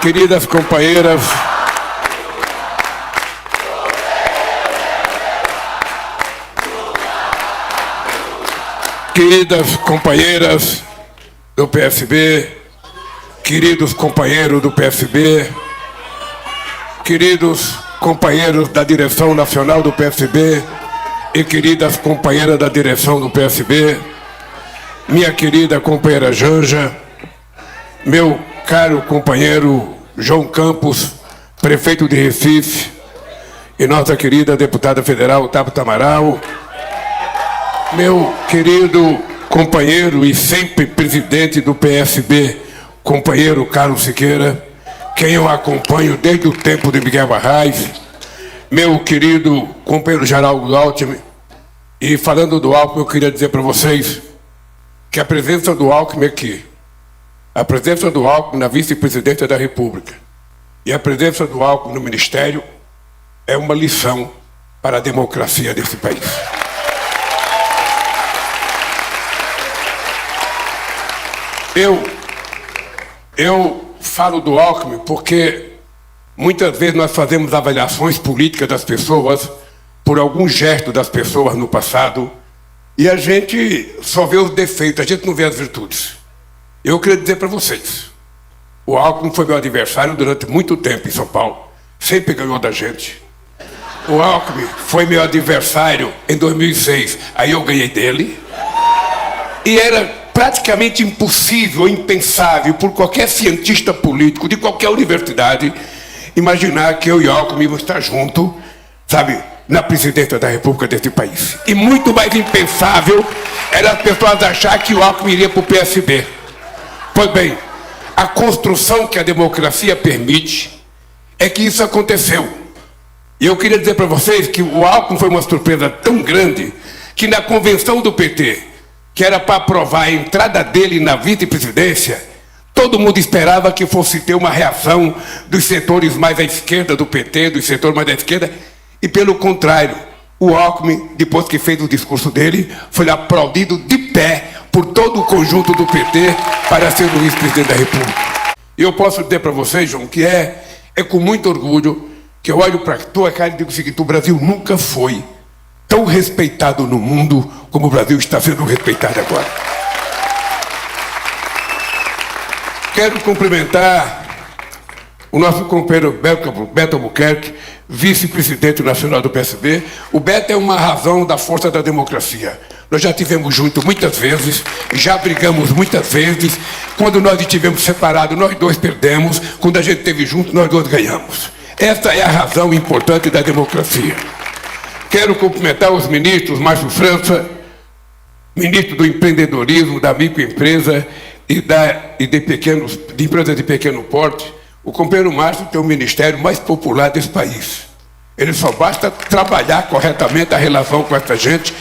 Queridas companheiras, do PSB, queridos companheiros do PSB, queridos companheiros da direção nacional do PSB e queridas companheiras da direção do PSB, minha querida companheira Janja, meu caro companheiro João Campos, prefeito de Recife, e nossa querida deputada federal Tabata Amaral, meu querido companheiro e sempre presidente do PSB, companheiro Carlos Siqueira, quem eu acompanho desde o tempo de Miguel Arraes, meu querido companheiro Geraldo Alckmin. E falando do Alckmin, eu queria dizer para vocês que a presença do Alckmin aqui, a presença do Alckmin na vice-presidência da República e a presença do Alckmin no Ministério é uma lição para a democracia desse país. Eu falo do Alckmin porque muitas vezes nós fazemos avaliações políticas das pessoas por algum gesto das pessoas no passado e a gente só vê os defeitos, a gente não vê as virtudes. Eu queria dizer para vocês, o Alckmin foi meu adversário durante muito tempo em São Paulo, sempre ganhou da gente. O Alckmin foi meu adversário em 2006, aí eu ganhei dele. E era praticamente impossível, impensável, por qualquer cientista político de qualquer universidade, imaginar que eu e Alckmin íamos estar juntos, sabe, na presidência da República desse país. E muito mais impensável era as pessoas achar que o Alckmin iria para o PSB. Pois bem, a construção que a democracia permite é que isso aconteceu. E eu queria dizer para vocês que o Alckmin foi uma surpresa tão grande que na convenção do PT, que era para aprovar a entrada dele na vice-presidência, todo mundo esperava que fosse ter uma reação dos setores mais à esquerda do PT, dos setores mais à esquerda, e pelo contrário, o Alckmin, depois que fez o discurso dele, foi aplaudido de pé por todo o conjunto do PT para ser o vice-presidente da República. E eu posso dizer para vocês, João, que é com muito orgulho que eu olho para a tua cara e digo o seguinte: o Brasil nunca foi tão respeitado no mundo como o Brasil está sendo respeitado agora. Quero cumprimentar o nosso companheiro Beto Albuquerque, vice-presidente nacional do PSB. O Beto é uma razão da força da democracia. Nós já estivemos juntos muitas vezes, já brigamos muitas vezes. Quando nós estivemos separados, nós dois perdemos. Quando a gente esteve junto, nós dois ganhamos. Essa é a razão importante da democracia. Quero cumprimentar os ministros Márcio França, ministro do empreendedorismo, da microempresa e de empresas de pequeno porte. O companheiro Márcio tem o ministério mais popular desse país. Ele só basta trabalhar corretamente a relação com essa gente,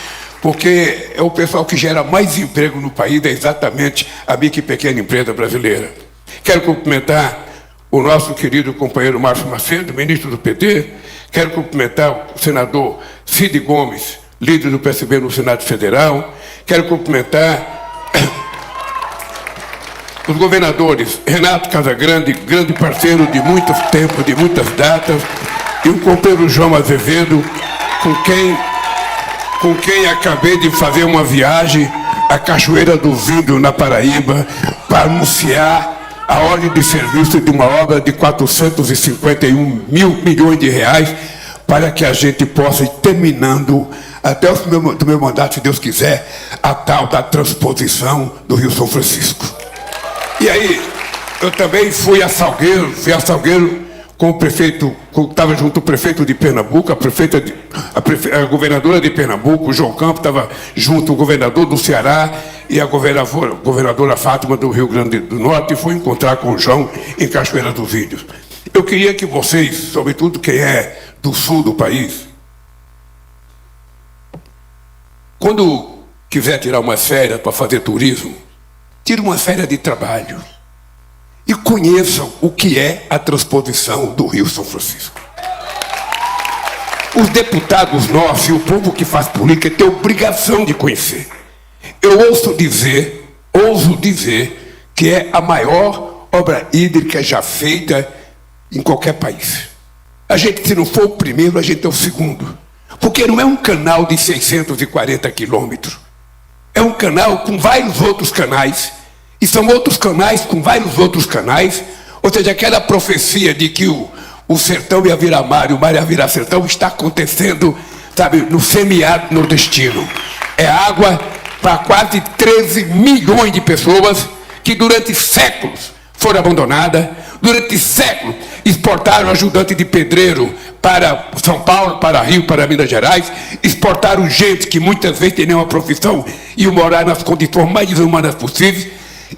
porque é o pessoal que gera mais emprego no país, é exatamente a micro e pequena empresa brasileira. Quero cumprimentar o nosso querido companheiro Márcio Macedo, ministro do PT. Quero cumprimentar o senador Cid Gomes, líder do PSB no Senado Federal. Quero cumprimentar os governadores Renato Casagrande, grande parceiro de muito tempo, de muitas datas, e o companheiro João Azevedo, com quem acabei de fazer uma viagem à Cachoeira dos Índios, na Paraíba, para anunciar a ordem de serviço de uma obra de 451 mil milhões de reais, para que a gente possa ir terminando, até o final do meu mandato, se Deus quiser, a tal da transposição do Rio São Francisco. E aí, eu também fui a Salgueiro com o prefeito, estava junto o prefeito de Pernambuco, a governadora de Pernambuco, o João Campos, estava junto o governador do Ceará e a governadora Fátima do Rio Grande do Norte, e fui encontrar com o João em Cachoeira dos Índios. Eu queria que vocês, sobretudo quem é do sul do país, quando quiser tirar uma férias para fazer turismo, tire uma férias de trabalho e conheçam o que é a transposição do Rio São Francisco. Os deputados nossos e o povo que faz política tem obrigação de conhecer. Eu ouso dizer que é a maior obra hídrica já feita em qualquer país. A gente, se não for o primeiro, a gente é o segundo. Porque não é um canal de 640 quilômetros. É um canal com vários outros canais. E são outros canais com vários outros canais. Ou seja, aquela profecia de que o sertão ia virar mar e o mar ia virar sertão está acontecendo, sabe, no semiárido nordestino. É água para quase 13 milhões de pessoas que durante séculos foram abandonadas, durante séculos exportaram ajudante de pedreiro para São Paulo, para Rio, para Minas Gerais, exportaram gente que muitas vezes tem nenhuma profissão e morar nas condições mais desumanas possíveis,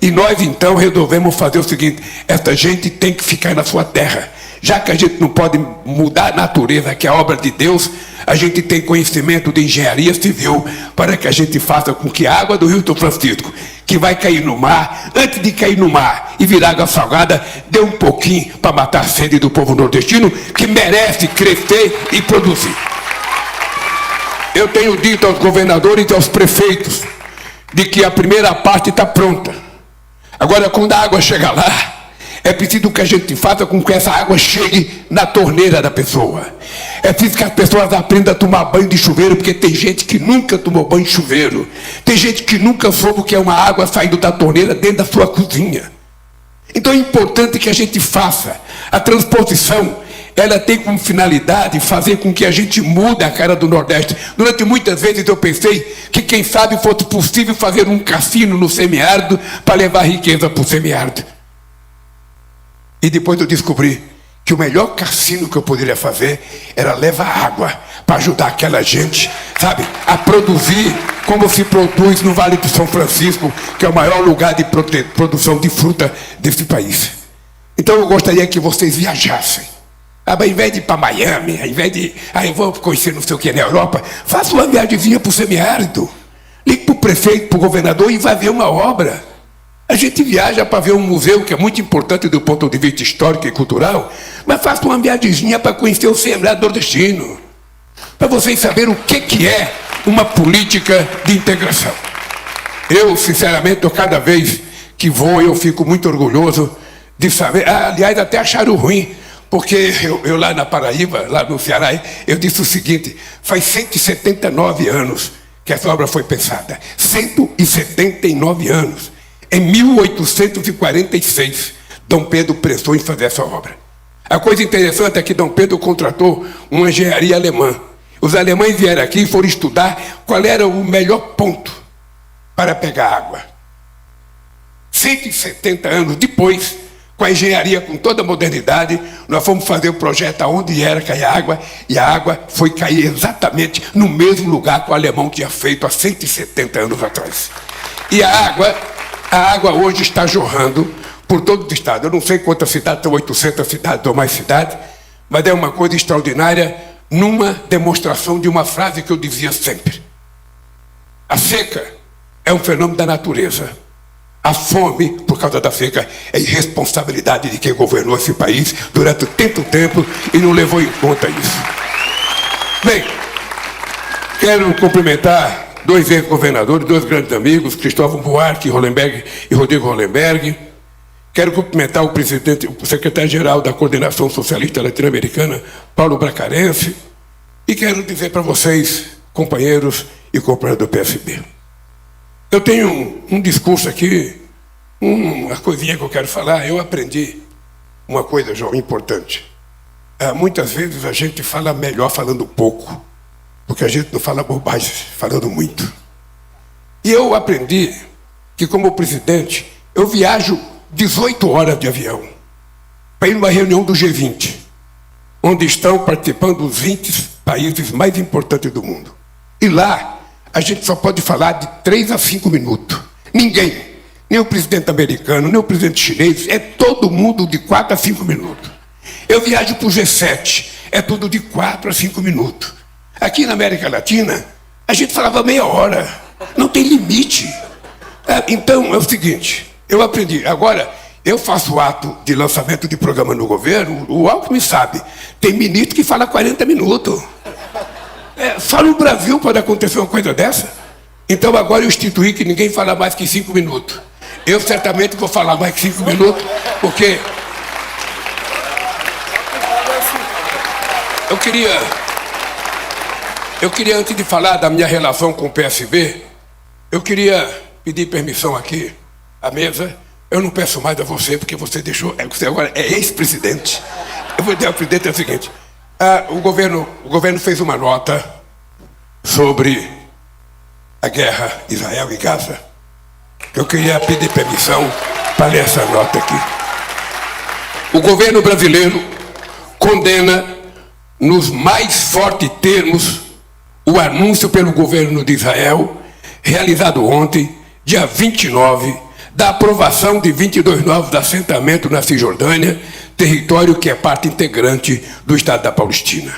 e nós então resolvemos fazer o seguinte: essa gente tem que ficar na sua terra. Já que a gente não pode mudar a natureza, que é a obra de Deus, a gente tem conhecimento de engenharia civil para que a gente faça com que a água do Rio São Francisco, que vai cair no mar, antes de cair no mar e virar água salgada, dê um pouquinho para matar a sede do povo nordestino, que merece crescer e produzir. Eu tenho dito aos governadores e aos prefeitos de que a primeira parte está pronta. Agora, quando a água chegar lá, é preciso que a gente faça com que essa água chegue na torneira da pessoa. É preciso que as pessoas aprendam a tomar banho de chuveiro, porque tem gente que nunca tomou banho de chuveiro. Tem gente que nunca soube o que é uma água saindo da torneira dentro da sua cozinha. Então é importante que a gente faça. A transposição, ela tem como finalidade fazer com que a gente mude a cara do Nordeste. Durante muitas vezes eu pensei que, quem sabe, fosse possível fazer um cassino no semiárido para levar riqueza para o semiárido. E depois eu descobri que o melhor cassino que eu poderia fazer era levar água para ajudar aquela gente, sabe, a produzir como se produz no Vale do São Francisco, que é o maior lugar de produção de fruta desse país. Então eu gostaria que vocês viajassem. Ao invés de ir para Miami, ao invés de eu vou conhecer não sei o que na Europa, faça uma viagemzinha para o semiárido. Ligue para o prefeito, para o governador e vai ver uma obra. A gente viaja para ver um museu que é muito importante do ponto de vista histórico e cultural, mas faça uma viagemzinha para conhecer o semiárido nordestino, para vocês saberem o que é uma política de integração. Eu, sinceramente, cada vez que vou, eu fico muito orgulhoso de saber. Aliás, até acharam ruim, porque eu lá na Paraíba, lá no Ceará, eu disse o seguinte: faz 179 anos que essa obra foi pensada. 179 anos. Em 1846, Dom Pedro prestou em fazer essa obra. A coisa interessante é que Dom Pedro contratou uma engenharia alemã. Os alemães vieram aqui e foram estudar qual era o melhor ponto para pegar água. 170 anos depois, com a engenharia, com toda a modernidade, nós fomos fazer o projeto aonde era cair a água, e a água foi cair exatamente no mesmo lugar que o alemão tinha feito há 170 anos atrás. E a água hoje está jorrando por todo o estado. Eu não sei quantas cidades, são 800 cidades ou mais cidades, mas é uma coisa extraordinária, numa demonstração de uma frase que eu dizia sempre: a seca é um fenômeno da natureza. A fome, por causa da seca, é irresponsabilidade de quem governou esse país durante tanto tempo e não levou em conta isso. Bem, quero cumprimentar dois ex-governadores, dois grandes amigos, Cristóvão Buarque e Rodrigo Hollenberg. Quero cumprimentar o presidente, o secretário-geral da Coordenação Socialista Latino-Americana, Paulo Bracarense. E quero dizer para vocês, companheiros e companheiras do PSB, eu tenho um discurso aqui, uma coisinha que eu quero falar. Eu aprendi uma coisa, João, importante. Muitas vezes a gente fala melhor falando pouco, porque a gente não fala bobagem falando muito. E eu aprendi que, como presidente, eu viajo 18 horas de avião para ir numa reunião do G20, onde estão participando os 20 países mais importantes do mundo. E lá, a gente só pode falar de 3 a 5 minutos. Ninguém, nem o presidente americano, nem o presidente chinês, é todo mundo de 4 a 5 minutos. Eu viajo para o G7, é tudo de 4 a 5 minutos. Aqui na América Latina, a gente falava meia hora, não tem limite. Então, é o seguinte, eu aprendi. Agora, eu faço ato de lançamento de programa no governo, o Alckmin sabe, tem ministro que fala 40 minutos. Só no Brasil pode acontecer uma coisa dessa. Então agora eu instituí que ninguém fala mais que 5 minutos. Eu certamente vou falar mais 5 minutos, porque eu queria, antes de falar da minha relação com o PSB, eu queria pedir permissão aqui à mesa. Eu não peço mais a você, porque você deixou. Você agora é ex-presidente. Eu vou dizer ao presidente o seguinte: o governo fez uma nota sobre a guerra Israel e Gaza. Eu queria pedir permissão para ler essa nota aqui. O governo brasileiro condena nos mais fortes termos o anúncio pelo governo de Israel, realizado ontem, dia 29, da aprovação de 22 novos assentamentos na Cisjordânia, território que é parte integrante do Estado da Palestina.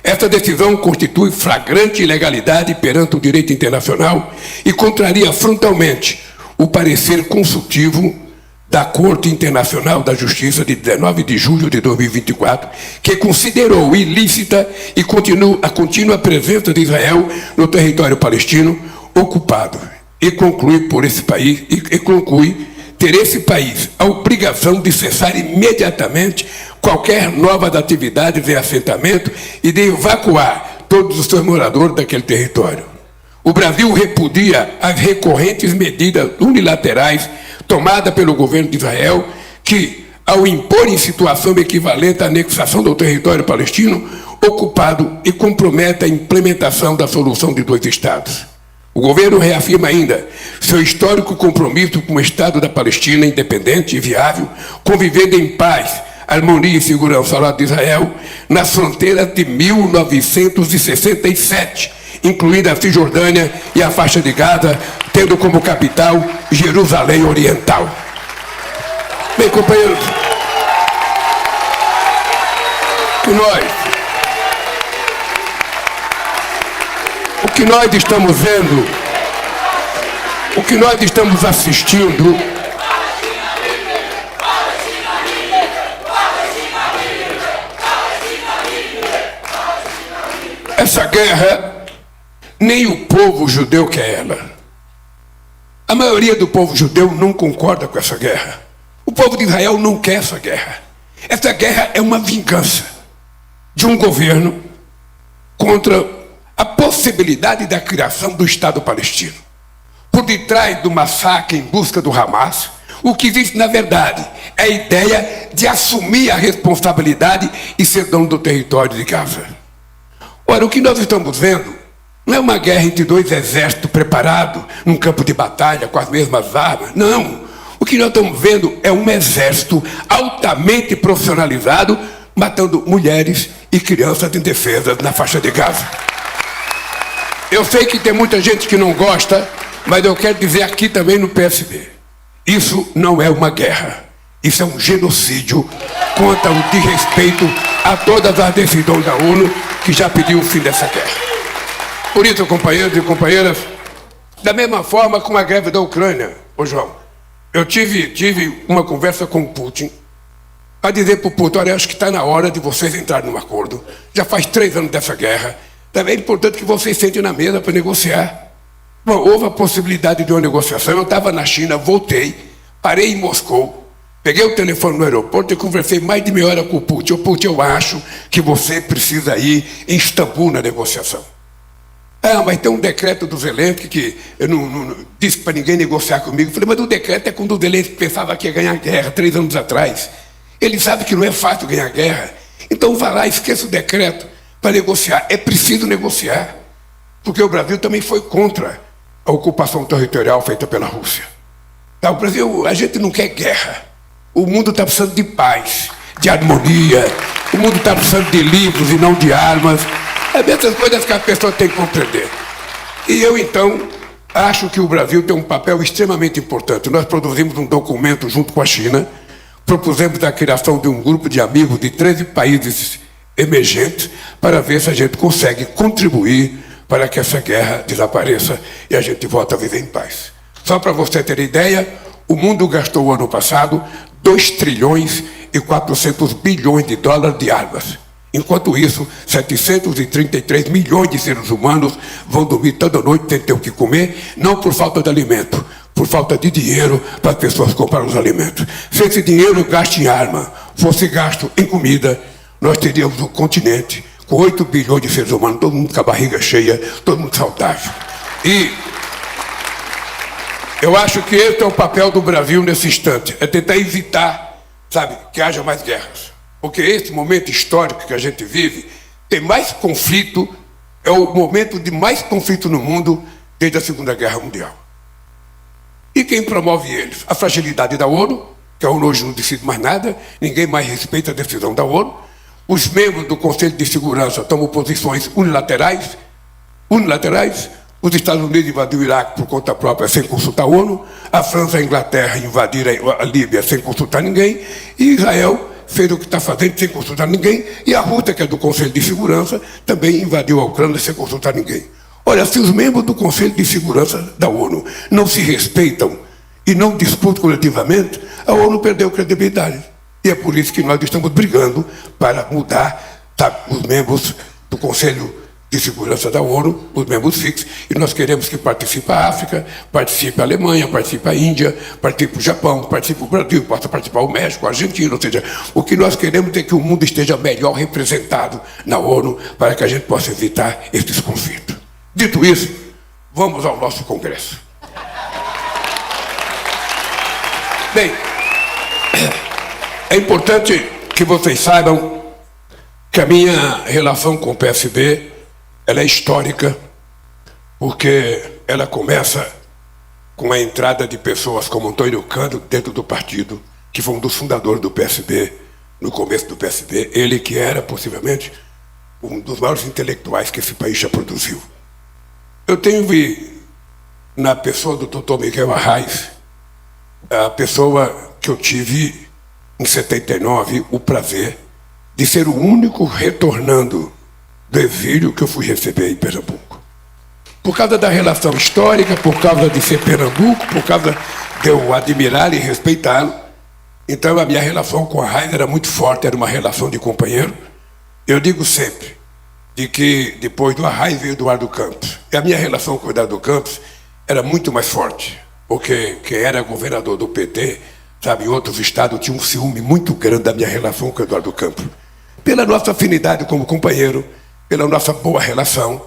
Esta decisão constitui flagrante ilegalidade perante o direito internacional e contraria frontalmente o parecer consultivo da Corte Internacional da Justiça de 19 de julho de 2024, que considerou ilícita e a contínua presença de Israel no território palestino ocupado e conclui ter esse país a obrigação de cessar imediatamente qualquer novas atividades em assentamento e de evacuar todos os seus moradores daquele território. O Brasil repudia as recorrentes medidas unilaterais tomadas pelo governo de Israel, que, ao impor em situação equivalente à anexação do território palestino ocupado, e compromete a implementação da solução de 2 estados. O governo reafirma ainda seu histórico compromisso com o Estado da Palestina independente e viável, convivendo em paz, harmonia e segurança ao lado de Israel, nas fronteiras de 1967, incluindo a Cisjordânia e a faixa de Gaza, tendo como capital Jerusalém Oriental. Bem, companheiros, o que nós estamos vendo, o que nós estamos assistindo, essa guerra, nem o povo judeu quer ela. A maioria do povo judeu não concorda com essa guerra. O povo de Israel não quer essa guerra. Essa guerra é uma vingança de um governo contra a possibilidade da criação do Estado palestino. Por detrás do massacre em busca do Hamas, o que existe, na verdade, é a ideia de assumir a responsabilidade e ser dono do território de Gaza. Ora, o que nós estamos vendo não é uma guerra entre 2 exércitos preparados num campo de batalha com as mesmas armas. Não. O que nós estamos vendo é um exército altamente profissionalizado matando mulheres e crianças indefesas na faixa de Gaza. Eu sei que tem muita gente que não gosta, mas eu quero dizer aqui também no PSB: isso não é uma guerra. Isso é um genocídio contra o desrespeito a todas as decisões da ONU, que já pediu o fim dessa guerra. Por isso, companheiros e companheiras, da mesma forma com a greve da Ucrânia, João, eu tive uma conversa com o Putin para dizer para o Putin: olha, acho que está na hora de vocês entrarem num acordo. Já faz 3 anos dessa guerra. Também é importante que vocês sentem na mesa para negociar. Bom, houve a possibilidade de uma negociação. Eu estava na China, voltei, parei em Moscou, peguei o telefone no aeroporto e conversei mais de meia hora com o Putin. Putin, eu acho que você precisa ir em Istambul na negociação. Mas tem um decreto do Zelensky que eu não disse para ninguém negociar comigo. Eu falei, mas o decreto é quando o Zelensky pensava que ia ganhar guerra 3 anos atrás. Ele sabe que não é fácil ganhar guerra. Então vá lá, esqueça o decreto para negociar. É preciso negociar, porque o Brasil também foi contra a ocupação territorial feita pela Rússia. O Brasil, a gente não quer guerra. O mundo está precisando de paz, de harmonia. O mundo está precisando de livros e não de armas. É dessas coisas que a pessoa tem que compreender. E eu, então, acho que o Brasil tem um papel extremamente importante. Nós produzimos um documento junto com a China, propusemos a criação de um grupo de amigos de 13 países emergentes para ver se a gente consegue contribuir para que essa guerra desapareça e a gente volte a viver em paz. Só para você ter ideia, o mundo gastou ano passado 2 trilhões e 400 bilhões de dólares de armas. Enquanto isso, 733 milhões de seres humanos vão dormir toda noite sem ter o que comer, não por falta de alimento, por falta de dinheiro para as pessoas comprarem os alimentos. Se esse dinheiro gasto em arma fosse gasto em comida, nós teríamos um continente com 8 bilhões de seres humanos, todo mundo com a barriga cheia, todo mundo saudável. E eu acho que esse é o papel do Brasil nesse instante, é tentar evitar, sabe, que haja mais guerras. Porque esse momento histórico que a gente vive tem mais conflito, é o momento de mais conflito no mundo desde a Segunda Guerra Mundial. E quem promove eles? A fragilidade da ONU, que a ONU hoje não decide mais nada, ninguém mais respeita a decisão da ONU. Os membros do Conselho de Segurança tomam posições unilaterais. Os Estados Unidos invadiram o Iraque por conta própria, sem consultar a ONU. A França e a Inglaterra invadiram a Líbia sem consultar ninguém. E Israel fez o que está fazendo sem consultar ninguém. E a Rússia, que é do Conselho de Segurança, também invadiu a Ucrânia sem consultar ninguém. Olha, se os membros do Conselho de Segurança da ONU não se respeitam e não disputam coletivamente, a ONU perdeu credibilidade. E é por isso que nós estamos brigando para mudar, sabe, os membros do Conselho de Segurança da ONU, os membros fixos, e nós queremos que participe a África, participe a Alemanha, participe a Índia, participe o Japão, participe o Brasil, possa participar o México, a Argentina, ou seja, o que nós queremos é que o mundo esteja melhor representado na ONU para que a gente possa evitar esses conflitos. Dito isso, vamos ao nosso Congresso. Bem, é importante que vocês saibam que a minha relação com o PSB ela é histórica, porque ela começa com a entrada de pessoas como Antônio Cândido dentro do partido, que foi um dos fundadores do PSB, no começo do PSB, ele que era, possivelmente, um dos maiores intelectuais que esse país já produziu. Eu tenho na pessoa do Dr. Miguel Arraes, a pessoa que eu tive em 79, o prazer de ser o único retornando do exílio que eu fui receber em Pernambuco. Por causa da relação histórica, por causa de ser Pernambuco, por causa de eu admirar e respeitá-lo. Então a minha relação com a Arraes era muito forte, era uma relação de companheiro. Eu digo sempre de que depois do Arraes veio Eduardo Campos. E a minha relação com o Eduardo Campos era muito mais forte, porque quem era governador do PT, sabe, em outros estados, tinha um ciúme muito grande da minha relação com o Eduardo Campos. Pela nossa afinidade como companheiro, pela nossa boa relação,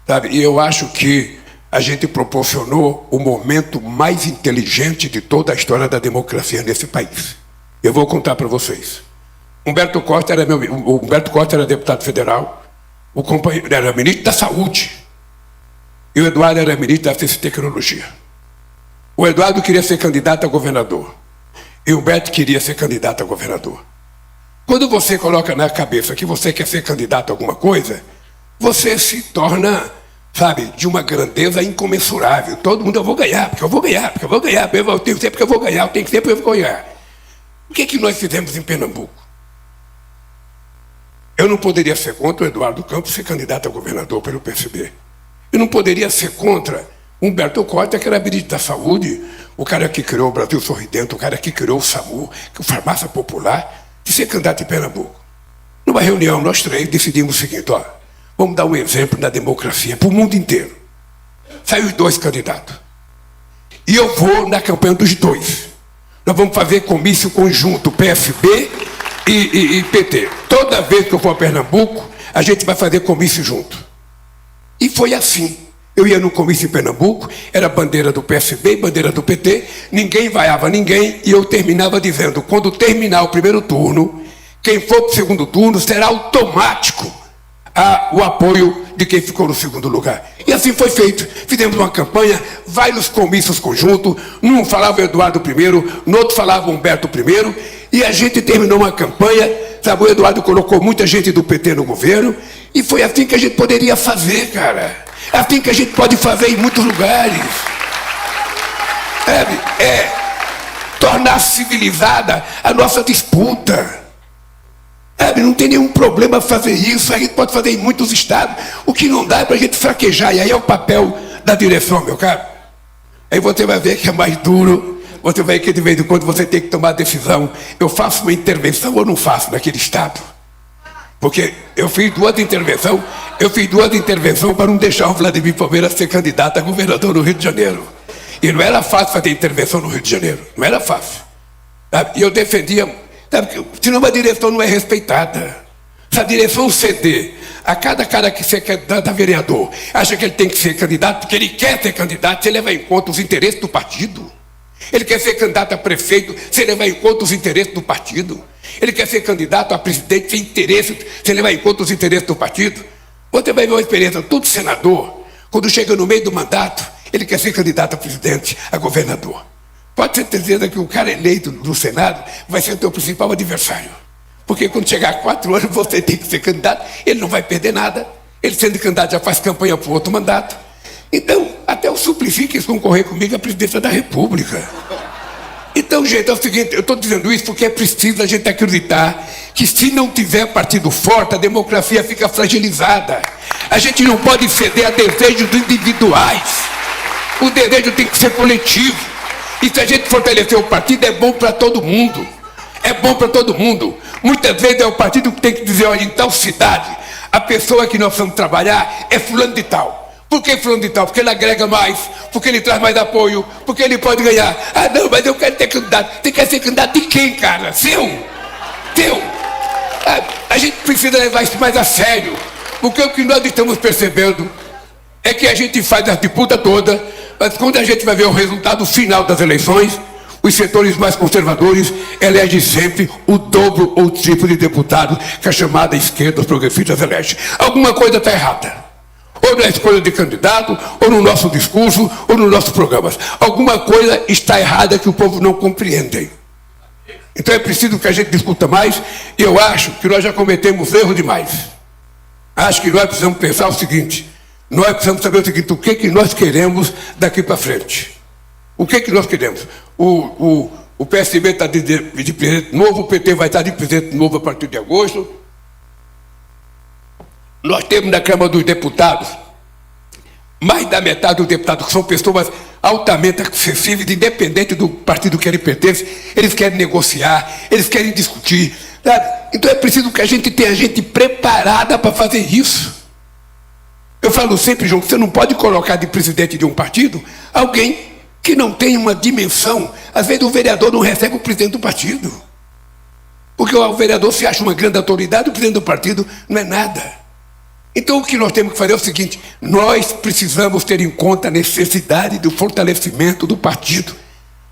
sabe? E eu acho que a gente proporcionou o momento mais inteligente de toda a história da democracia nesse país. Eu vou contar para vocês. Humberto Costa era deputado federal, o companheiro era ministro da Saúde, e o Eduardo era ministro da Ciência e Tecnologia. O Eduardo queria ser candidato a governador, e o Humberto queria ser candidato a governador. Quando você coloca na cabeça que você quer ser candidato a alguma coisa, você se torna, sabe, de uma grandeza incomensurável. Todo mundo, eu vou ganhar, porque eu vou ganhar, porque eu vou ganhar, eu tenho que ser porque eu vou ganhar, eu tenho que ser porque eu vou ganhar. O que é que nós fizemos em Pernambuco? Eu não poderia ser contra o Eduardo Campos ser candidato a governador pelo PSB. Eu não poderia ser contra Humberto Costa, que era ministro da Saúde, o cara que criou o Brasil Sorridente, o cara que criou o SAMU, que é a farmácia popular, de ser candidato em Pernambuco. Numa reunião, nós três decidimos o seguinte, ó, vamos dar um exemplo na democracia para o mundo inteiro. Saiu os 2 candidatos. E eu vou na campanha dos 2. Nós vamos fazer comício conjunto, PSB e PT. Toda vez que eu for a Pernambuco, a gente vai fazer comício junto. E foi assim. Eu ia no comício em Pernambuco, era bandeira do PSB e bandeira do PT, ninguém vaiava ninguém, e eu terminava dizendo, quando terminar o primeiro turno, quem for para o segundo turno será automático o apoio de quem ficou no segundo lugar. E assim foi feito. Fizemos uma campanha, vários comícios conjuntos, num falava o Eduardo primeiro, no outro falava o Humberto primeiro, e a gente terminou uma campanha, sabe, o Eduardo colocou muita gente do PT no governo, e foi assim que a gente poderia fazer, cara. É assim que a gente pode fazer em muitos lugares. Tornar civilizada a nossa disputa. Não tem nenhum problema fazer isso, a gente pode fazer em muitos estados. O que não dá é para a gente fraquejar, e aí é o papel da direção, meu caro. Aí você vai ver que é mais duro, você vai ver que de vez em quando você tem que tomar a decisão. Eu faço uma intervenção ou não faço naquele estado? Porque eu fiz duas intervenções para não deixar o Vladimir Palmeira ser candidato a governador no Rio de Janeiro. E não era fácil fazer intervenção no Rio de Janeiro. Não era fácil. Sabe? E eu defendia, sabe, senão uma direção não é respeitada. Se a direção ceder a cada cara que ser candidato a vereador, acha que ele tem que ser candidato porque ele quer ser candidato, você leva em conta os interesses do partido. Ele quer ser candidato a prefeito, você levar em conta os interesses do partido. Ele quer ser candidato a presidente, sem interesse, você levar em conta os interesses do partido. Você vai ver uma experiência, todo senador, quando chega no meio do mandato, ele quer ser candidato a presidente, a governador. Pode ter certeza que o cara eleito no Senado vai ser o teu principal adversário. Porque quando chegar a 4 anos, você tem que ser candidato, ele não vai perder nada. Ele sendo candidato já faz campanha para o outro mandato. Então, até o Suplicy quis concorrer comigo à presidência da República. Então, gente, é o seguinte, eu estou dizendo isso porque é preciso a gente acreditar que se não tiver partido forte, a democracia fica fragilizada. A gente não pode ceder a desejos individuais. O desejo tem que ser coletivo. E se a gente fortalecer o partido, é bom para todo mundo. É bom para todo mundo. Muitas vezes é o partido que tem que dizer, olha, em tal cidade, a pessoa que nós vamos trabalhar é fulano de tal. Por que fulano de tal? Porque ele agrega mais, porque ele traz mais apoio, porque ele pode ganhar. Ah, não, mas eu quero ter candidato. Você quer ser candidato de quem, cara? Seu? Teu? A gente precisa levar isso mais a sério. Porque o que nós estamos percebendo é que a gente faz a disputa toda, mas quando a gente vai ver o resultado final das eleições, os setores mais conservadores elegem sempre o dobro ou o triplo de deputados que a chamada esquerda, os progressistas, elege. Alguma coisa está errada. Ou na escolha de candidato, ou no nosso discurso, ou nos nossos programas. Alguma coisa está errada que o povo não compreende. Então é preciso que a gente discuta mais, e eu acho que nós já cometemos erro demais. Acho que nós precisamos pensar o seguinte, nós precisamos saber o seguinte, o que nós queremos daqui para frente. O que nós queremos? O PSB está de presidente novo, o PT vai estar de presidente novo a partir de agosto. Nós temos na Câmara dos Deputados, mais da metade dos deputados que são pessoas altamente acessíveis, independente do partido que ele pertence, eles querem negociar, eles querem discutir. Sabe? Então é preciso que a gente tenha gente preparada para fazer isso. Eu falo sempre, João, que você não pode colocar de presidente de um partido alguém que não tem uma dimensão. Às vezes o vereador não recebe o presidente do partido. Porque o vereador se acha uma grande autoridade, o presidente do partido não é nada. Então o que nós temos que fazer é o seguinte, nós precisamos ter em conta a necessidade do fortalecimento do partido.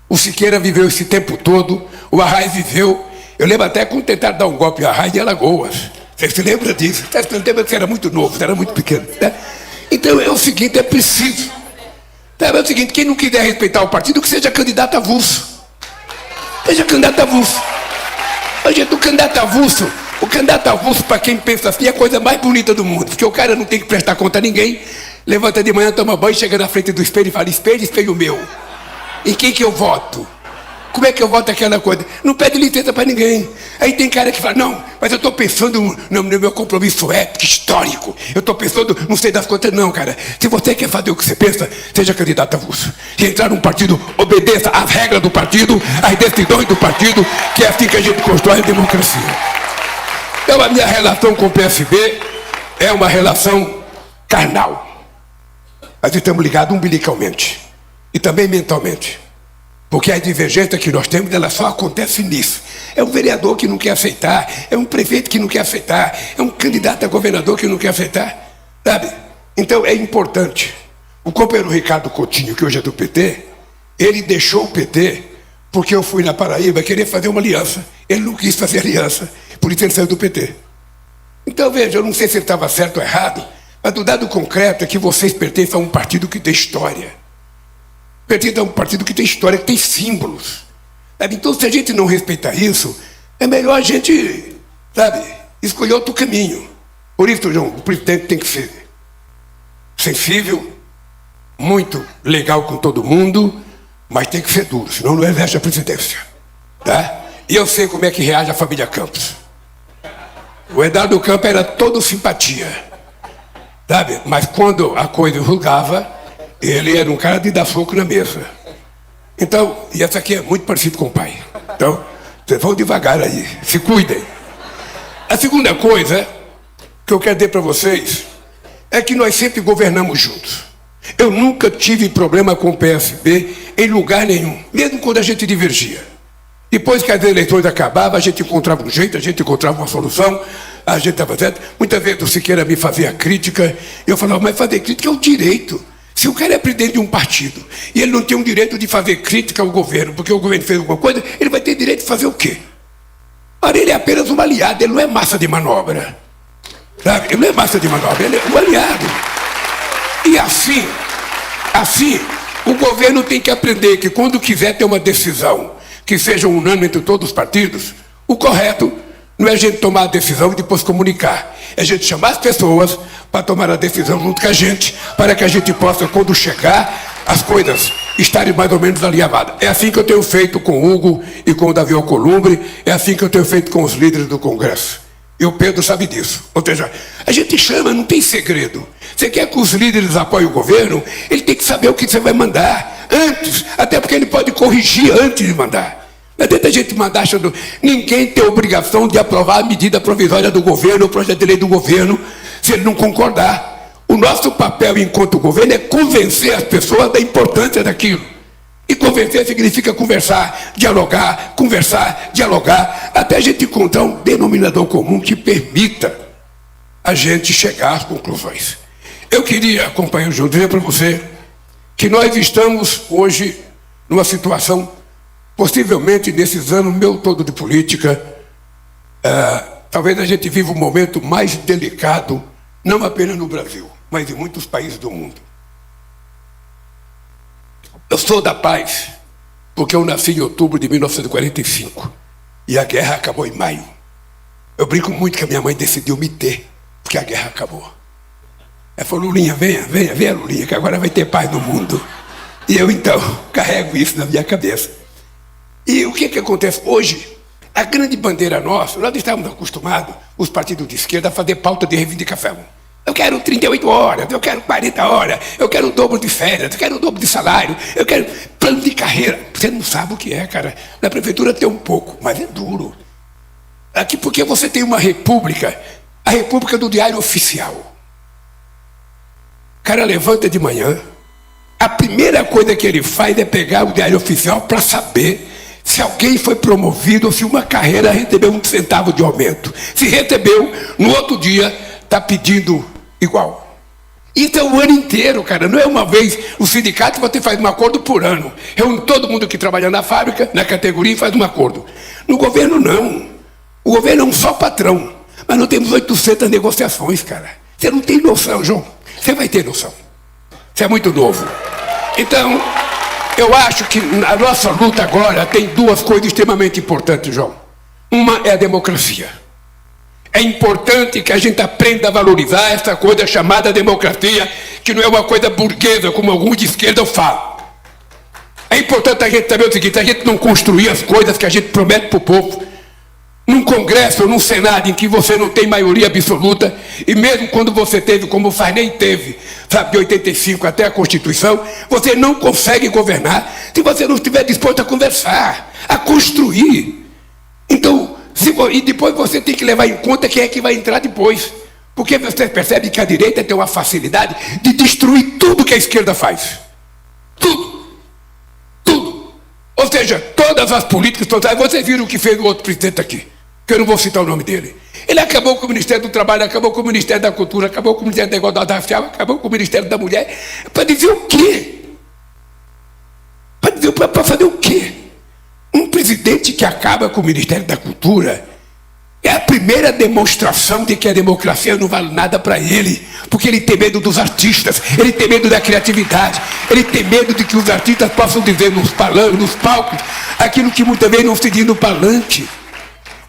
O Siqueira viveu esse tempo todo, o Arraes viveu. Eu lembro até quando tentaram dar um golpe em Arraes em Alagoas. Você se lembra disso? Você lembra que você era muito novo, você era muito pequeno. Né? Então é o seguinte, é preciso. É o seguinte, quem não quiser respeitar o partido, que seja candidato avulso. Seja candidato avulso. Gente, o candidato avulso, para quem pensa assim, é a coisa mais bonita do mundo. Porque o cara não tem que prestar conta a ninguém. Levanta de manhã, toma banho, chega na frente do espelho e fala, espelho, espelho meu. Em quem que eu voto? Como é que eu voto aquela coisa? Não pede licença para ninguém. Aí tem cara que fala, não, mas eu estou pensando no meu compromisso ético, histórico. Eu estou pensando, não sei das contas, não, cara. Se você quer fazer o que você pensa, seja candidato avulso. Se entrar num partido, obedeça às regras do partido, às decisões do partido, que é assim que a gente constrói a democracia. Então a minha relação com o PSB é uma relação carnal. Nós estamos ligados umbilicalmente e também mentalmente. Porque a divergência que nós temos, ela só acontece nisso. É um vereador que não quer aceitar, é um prefeito que não quer aceitar, é um candidato a governador que não quer aceitar, sabe? Então é importante. O companheiro Ricardo Coutinho, que hoje é do PT, ele deixou o PT porque eu fui na Paraíba querer fazer uma aliança. Ele não quis fazer aliança, por isso ele saiu do PT. Então, veja, eu não sei se ele estava certo ou errado, mas o dado concreto é que vocês pertencem a um partido que tem história. Pertence a um partido que tem história, que tem símbolos. Sabe? Então, se a gente não respeitar isso, é melhor a gente, sabe, escolher outro caminho. Por isso, João, o presidente tem que ser sensível, muito legal com todo mundo, mas tem que ser duro, senão não exerce a presidência. Tá? E eu sei como é que reage a família Campos. O Eduardo Campos era todo simpatia, sabe? Mas quando a coisa enrugava, ele era um cara de dar soco na mesa. Então, e essa aqui é muito parecido com o pai. Então, vocês vão devagar aí, se cuidem. A segunda coisa que eu quero dizer para vocês é que nós sempre governamos juntos. Eu nunca tive problema com o PSB em lugar nenhum, mesmo quando a gente divergia. Depois que as eleições acabavam, a gente encontrava um jeito, a gente encontrava uma solução, a gente estava certo. Muitas vezes o Siqueira me fazia crítica, e eu falava, mas fazer crítica é um direito. Se o cara é presidente de um partido e ele não tem o direito de fazer crítica ao governo, porque o governo fez alguma coisa, ele vai ter direito de fazer o quê? Ora, ele é apenas um aliado, ele não é massa de manobra. Sabe? Ele não é massa de manobra, ele é um aliado. E assim, o governo tem que aprender que quando quiser ter uma decisão que seja unânime entre todos os partidos, o correto não é a gente tomar a decisão e depois comunicar. É a gente chamar as pessoas para tomar a decisão junto com a gente, para que a gente possa, quando chegar, as coisas estarem mais ou menos alinhavadas. É assim que eu tenho feito com o Hugo e com o Davi Alcolumbre, é assim que eu tenho feito com os líderes do Congresso. E o Pedro sabe disso. Ou seja, a gente chama, não tem segredo. Você quer que os líderes apoiem o governo, ele tem que saber o que você vai mandar antes, até porque ele pode corrigir antes de mandar. Não adianta a gente mandar achando... Ninguém tem obrigação de aprovar a medida provisória do governo, o projeto de lei do governo, se ele não concordar. O nosso papel enquanto governo é convencer as pessoas da importância daquilo. E convencer significa conversar, dialogar, até a gente encontrar um denominador comum que permita a gente chegar às conclusões. Eu queria, companheiro João, dizer para você que nós estamos hoje numa situação, possivelmente nesses anos meu todo de política, talvez a gente viva um momento mais delicado, não apenas no Brasil, mas em muitos países do mundo. Eu sou da paz, porque eu nasci em outubro de 1945 e a guerra acabou em maio. Eu brinco muito que a minha mãe decidiu me ter, porque a guerra acabou. Ela falou, Lulinha, venha, Lulinha, que agora vai ter paz no mundo. E eu, então, carrego isso na minha cabeça. E o que acontece hoje? A grande bandeira nossa, nós estávamos acostumados, os partidos de esquerda, a fazer pauta de reivindicação. Eu quero 38 horas, eu quero 40 horas, eu quero o dobro de férias, eu quero o dobro de salário, eu quero plano de carreira. Você não sabe o que é, cara. Na prefeitura tem um pouco, mas é duro. Aqui porque você tem uma república, a república do Diário Oficial. O cara levanta de manhã, a primeira coisa que ele faz é pegar o Diário Oficial para saber se alguém foi promovido ou se uma carreira recebeu 1 centavo de aumento. Se recebeu, no outro dia, está pedindo igual. Isso é o ano inteiro, cara. Não é uma vez. O sindicato você faz um acordo por ano. Reúne todo mundo que trabalha na fábrica, na categoria, e faz um acordo. No governo, não. O governo é um só patrão. Mas nós temos 800 negociações, cara. Você não tem noção, João. Você vai ter noção. Você é muito novo. Então, eu acho que a nossa luta agora tem 2 coisas extremamente importantes, João. Uma é a democracia. É importante que a gente aprenda a valorizar essa coisa chamada democracia, que não é uma coisa burguesa, como alguns de esquerda falam. É importante a gente saber o seguinte, a gente não construir as coisas que a gente promete para o povo, num Congresso ou num Senado em que você não tem maioria absoluta, e mesmo quando você teve, como o Sarney teve, sabe, de 85 até a Constituição, você não consegue governar se você não estiver disposto a conversar, a construir. Então, e depois você tem que levar em conta quem é que vai entrar depois. Porque você percebe que a direita tem uma facilidade de destruir tudo que a esquerda faz. Tudo. Tudo. Ou seja, todas as políticas totais. Vocês viram o que fez o outro presidente aqui, que eu não vou citar o nome dele. Ele acabou com o Ministério do Trabalho, acabou com o Ministério da Cultura, acabou com o Ministério da Igualdade Racial, acabou com o Ministério da Mulher. Para dizer o quê? Para fazer o quê? Um presidente que acaba com o Ministério da Cultura é a primeira demonstração de que a democracia não vale nada para ele, porque ele tem medo dos artistas, ele tem medo da criatividade, ele tem medo de que os artistas possam dizer nos palcos, aquilo que muitas vezes não se diz no palanque.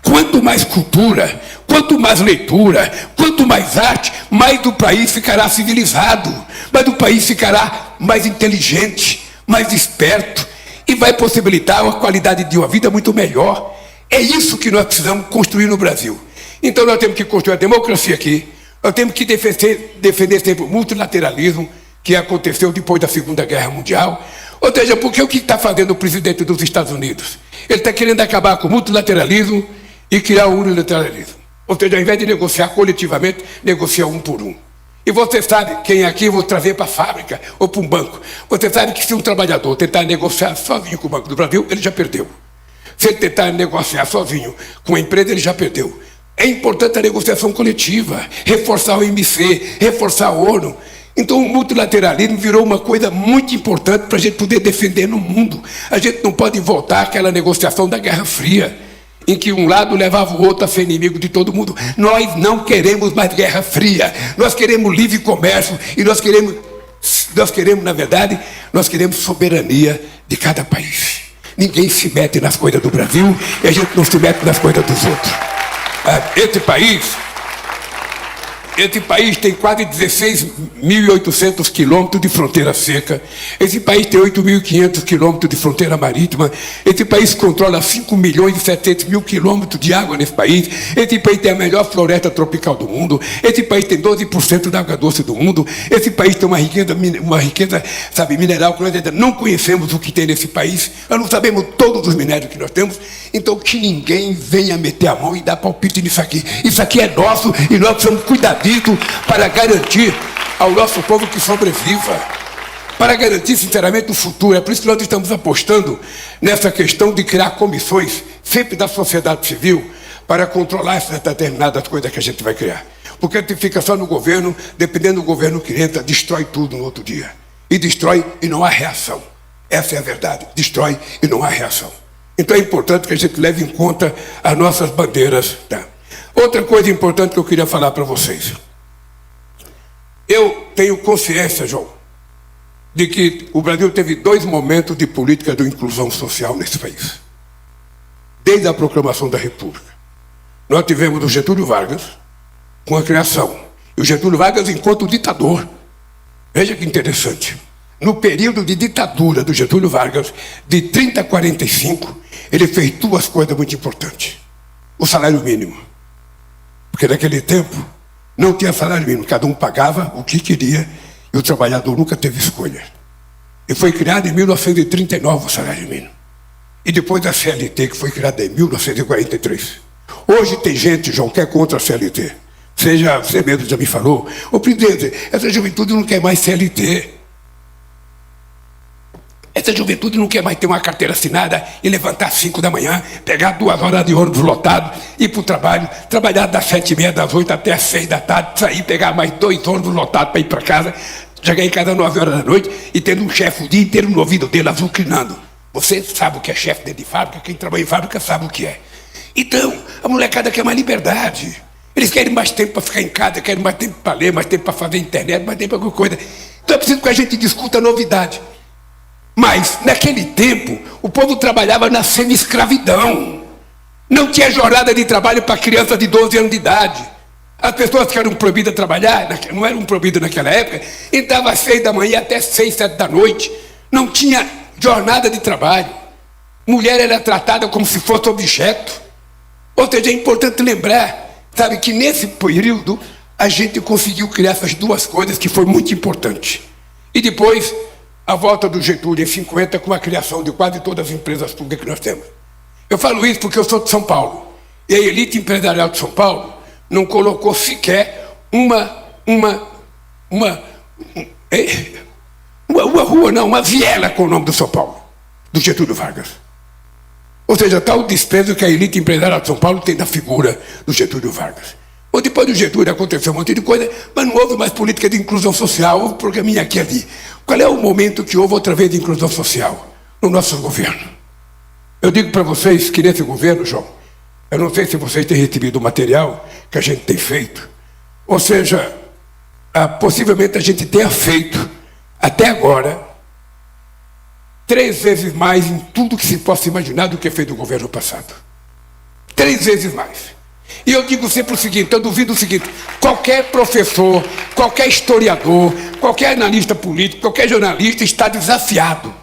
Quanto mais cultura, quanto mais leitura, quanto mais arte, mais o país ficará civilizado, mais o país ficará mais inteligente, mais esperto, e vai possibilitar uma qualidade de uma vida muito melhor. É isso que nós precisamos construir no Brasil. Então nós temos que construir a democracia aqui, nós temos que defender sempre o multilateralismo, que aconteceu depois da Segunda Guerra Mundial. Ou seja, porque o que está fazendo o presidente dos Estados Unidos? Ele está querendo acabar com o multilateralismo e criar o unilateralismo. Ou seja, ao invés de negociar coletivamente, negocia um por um. E você sabe, quem aqui eu vou trazer para a fábrica ou para um banco, você sabe que se um trabalhador tentar negociar sozinho com o Banco do Brasil, ele já perdeu. Se ele tentar negociar sozinho com a empresa, ele já perdeu. É importante a negociação coletiva, reforçar o MC, reforçar a ONU. Então o multilateralismo virou uma coisa muito importante para a gente poder defender no mundo. A gente não pode voltar àquela negociação da Guerra Fria, em que um lado levava o outro a ser inimigo de todo mundo. Nós não queremos mais Guerra Fria, nós queremos livre comércio e nós queremos, na verdade, nós queremos soberania de cada país. Ninguém se mete nas coisas do Brasil e a gente não se mete nas coisas dos outros. Esse país tem quase 16.800 quilômetros de fronteira seca. Esse país tem 8.500 quilômetros de fronteira marítima. Esse país controla 5.700.000 quilômetros de água nesse país. Esse país tem a melhor floresta tropical do mundo. Esse país tem 12% da água doce do mundo. Esse país tem uma riqueza, sabe, mineral que nós ainda não conhecemos o que tem nesse país. Nós não sabemos todos os minérios que nós temos. Então que ninguém venha meter a mão e dar palpite nisso aqui. Isso aqui é nosso e nós precisamos cuidar para garantir ao nosso povo que sobreviva, para garantir sinceramente o futuro. É por isso que nós estamos apostando nessa questão de criar comissões, sempre da sociedade civil, para controlar essas determinadas coisas que a gente vai criar. Porque a gente fica só no governo, dependendo do governo que entra, destrói tudo no outro dia. E destrói e não há reação. Essa é a verdade, destrói e não há reação. Então é importante que a gente leve em conta as nossas bandeiras, tá? Outra coisa importante que eu queria falar para vocês. Eu tenho consciência, João, de que o Brasil teve 2 momentos de política de inclusão social nesse país. Desde a proclamação da República. Nós tivemos o Getúlio Vargas, com a criação. E o Getúlio Vargas enquanto ditador. Veja que interessante. No período de ditadura do Getúlio Vargas, de 30 a 45, ele fez 2 coisas muito importantes. O salário mínimo. Porque naquele tempo não tinha salário mínimo, cada um pagava o que queria e o trabalhador nunca teve escolha. E foi criado em 1939 o salário mínimo. E depois a CLT, que foi criada em 1943. Hoje tem gente, João, que é contra a CLT. Você mesmo já me falou, ô presidente, essa juventude não quer mais CLT. Essa juventude não quer mais ter uma carteira assinada e levantar às 5 da manhã, pegar 2 horas de ônibus lotado, ir para o trabalho, trabalhar das 7h30, das 8 até às 6 da tarde, sair, pegar mais 2 ônibus lotados para ir para casa, chegar em casa às 9 horas da noite e tendo um chefe o dia inteiro no ouvido dele azucrinando. Você sabe o que é chefe dentro de fábrica, quem trabalha em fábrica sabe o que é. Então, a molecada quer mais liberdade. Eles querem mais tempo para ficar em casa, querem mais tempo para ler, mais tempo para fazer internet, mais tempo para alguma coisa. Então é preciso que a gente discuta a novidade. Mas, naquele tempo, o povo trabalhava na semi-escravidão. Não tinha jornada de trabalho para crianças de 12 anos de idade. As pessoas que eram proibidas de trabalhar, não eram proibidas naquela época, entravam às 6 da manhã até 6, 7 da noite. Não tinha jornada de trabalho. Mulher era tratada como se fosse objeto. Ou seja, é importante lembrar, sabe, que nesse período a gente conseguiu criar essas 2 coisas que foi muito importante. E depois a volta do Getúlio em 50 com a criação de quase todas as empresas públicas que nós temos. Eu falo isso porque eu sou de São Paulo. E a elite empresarial de São Paulo não colocou sequer uma rua, não, uma viela com o nome do São Paulo, do Getúlio Vargas. Ou seja, tal desprezo que a elite empresarial de São Paulo tem na figura do Getúlio Vargas. Ou depois do Getúlio aconteceu um monte de coisa, mas não houve mais política de inclusão social, houve programinha aqui e ali. Qual é o momento que houve outra vez de inclusão social? No nosso governo. Eu digo para vocês que nesse governo, João, eu não sei se vocês têm recebido o material que a gente tem feito. Ou seja, possivelmente a gente tenha feito, até agora, 3 vezes mais em tudo que se possa imaginar do que fez o governo passado. 3 vezes mais. E eu digo sempre o seguinte, eu duvido o seguinte, qualquer professor, qualquer historiador, qualquer analista político, qualquer jornalista está desafiado